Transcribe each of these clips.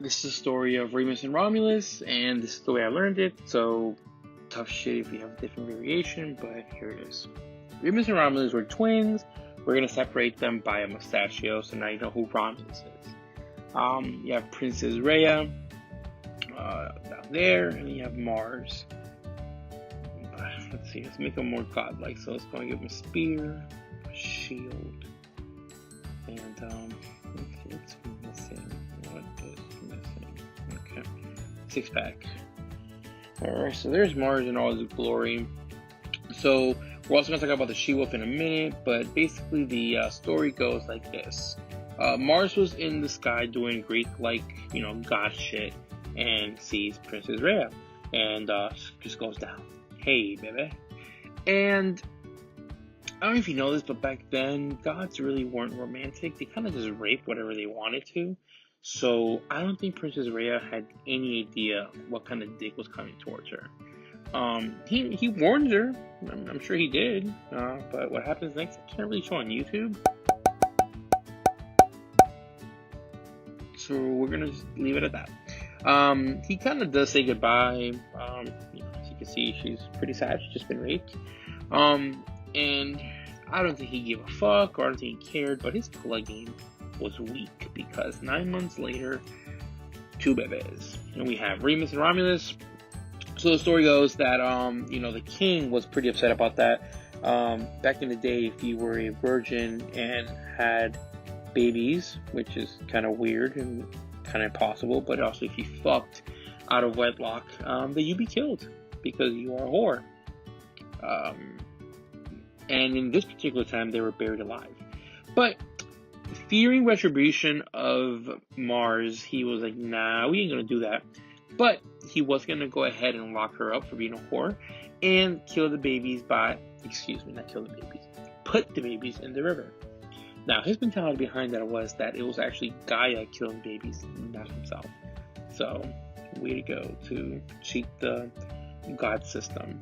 This is the story of Remus and Romulus, and this is the way I learned it, so tough shit if you have a different variation, but here it is. Remus and Romulus were twins. We're going to separate them by a mustachio, so now you know who Romulus is. You have Princess Rhea down there, and you have Mars. Let's see, let's make him more godlike, so let's go and give him a spear, a shield, and what's missing? What is missing? Okay, 6-pack. Alright, so there's Mars in all his glory. So we're also going to talk about the she-wolf in a minute, but basically the story goes like this. Mars was in the sky doing Greek, god shit, and sees Princess Rhea, and just goes down. Hey, baby. And I don't know if you know this, but back then, gods really weren't romantic. They kind of just raped whatever they wanted to. So I don't think Princess Rhea had any idea what kind of dick was coming towards her. He warned her. I'm sure he did. But what happens next, I can't really show on YouTube. So we're gonna just leave it at that. He kind of does say goodbye. As you can see, she's pretty sad. She's just been raped. And I don't think he gave a fuck, or I don't think he cared, but his plug-in was weak, because 9 months later, 2 bebés. And we have Remus and Romulus. So the story goes that, the king was pretty upset about that. Back in the day, if you were a virgin and had babies, which is kind of weird and kind of impossible, but also if you fucked out of wedlock, then you'd be killed because you are a whore. And in this particular time, they were buried alive. But fearing retribution of Mars, he was like, nah, we ain't gonna do that. But he was gonna go ahead and lock her up for being a whore and kill the babies put the babies in the river. Now, his mentality behind that was that it was actually Gaia killing babies, not himself. So, way to go to cheat the god system.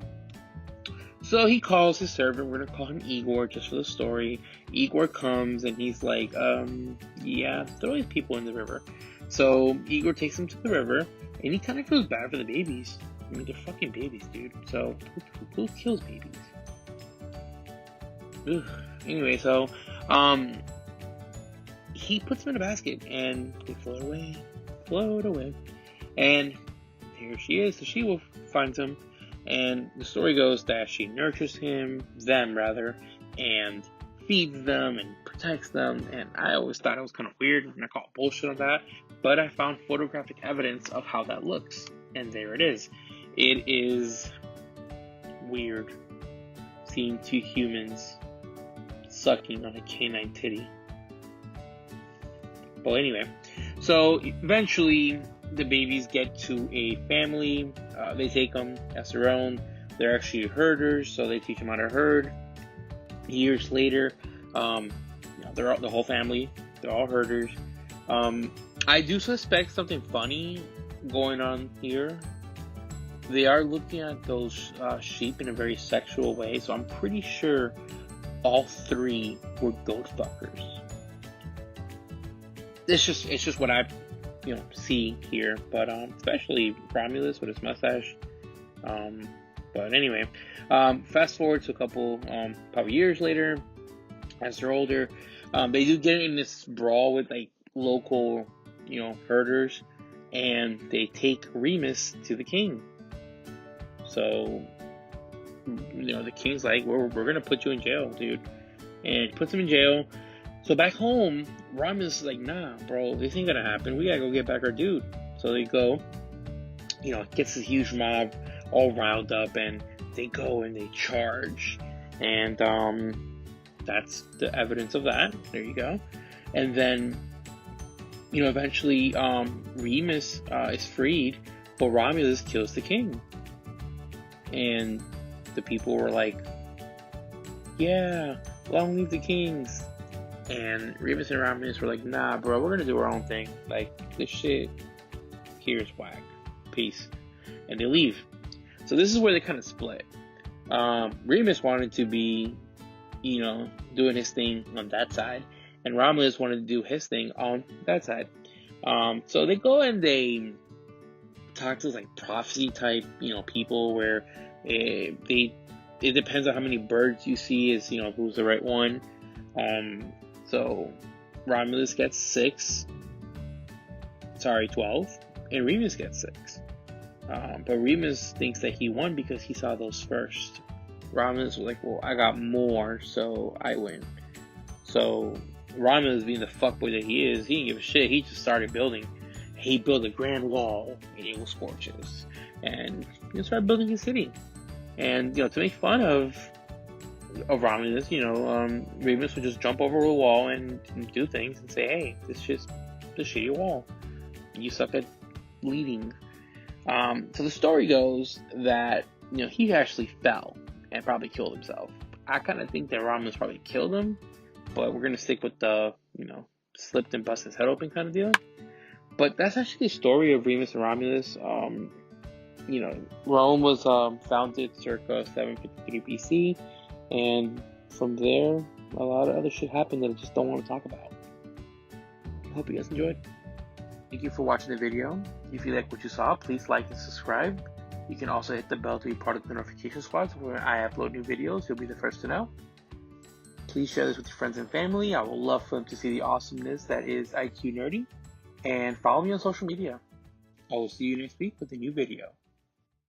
So he calls his servant, we're gonna call him Igor just for the story. Igor comes and he's like, yeah, throw these people in the river. So Igor takes him to the river and he kind of feels bad for the babies. I mean, they're fucking babies, dude. So who kills babies? Ugh. Anyway, so he puts them in a basket and they float away. And here she is, the she-wolf finds him. And the story goes that she nurtures them, and feeds them and protects them. And I always thought it was kind of weird, and I call bullshit on that. But I found photographic evidence of how that looks. And there it is. It is weird seeing 2 humans sucking on a canine titty. But anyway, so eventually the babies get to a family. They take them as their own. They're actually herders, so they teach them how to herd. Years later, they're all, the whole family. They're all herders. I do suspect something funny going on here. They are looking at those sheep in a very sexual way, so I'm pretty sure all 3 were goat fuckers. It's just what I see here, but especially Romulus with his mustache. But anyway, fast forward to a couple probably years later, as they're older, they do get in this brawl with local herders, and they take Remus to the king. So the king's like, we're gonna put you in jail, dude, and puts him in jail. So back home, Romulus is like, nah, bro, this ain't gonna happen. We gotta go get back our dude. So they go, gets this huge mob all riled up, and they go and they charge. And that's the evidence of that. There you go. And then, eventually Remus is freed, but Romulus kills the king. And the people were like, yeah, long live the kings. And Remus and Romulus were like, nah, bro, we're gonna do our own thing. This shit here's whack. Peace. And they leave. So this is where they kind of split. Remus wanted to be, doing his thing on that side. And Romulus wanted to do his thing on that side. So they go and they talk to like prophecy type, people where it depends on how many birds you see is, who's the right one. So Romulus gets 12, and Remus gets 6. But Remus thinks that he won because he saw those first. Romulus was like, well, I got more, so I win. So Romulus, being the fuckboy that he is, he didn't give a shit. He just started building. He built a grand wall, and it was gorgeous. And he started building his city. And, to make fun of Romulus, Remus would just jump over a wall and do things and say, hey, this is just a shitty wall. You suck at leading. So the story goes that, he actually fell and probably killed himself. I kind of think that Romulus probably killed him, but we're going to stick with the, slipped and busted his head open kind of deal. But that's actually the story of Remus and Romulus. Rome was founded circa 753 BC, and from there, a lot of other shit happened that I just don't want to talk about. I hope you guys enjoyed. Thank you for watching the video. If you like what you saw, please like and subscribe. You can also hit the bell to be part of the notification squad, so when I upload new videos, you'll be the first to know. Please share this with your friends and family. I would love for them to see the awesomeness that is IQ Nerdy. And follow me on social media. I will see you next week with a new video.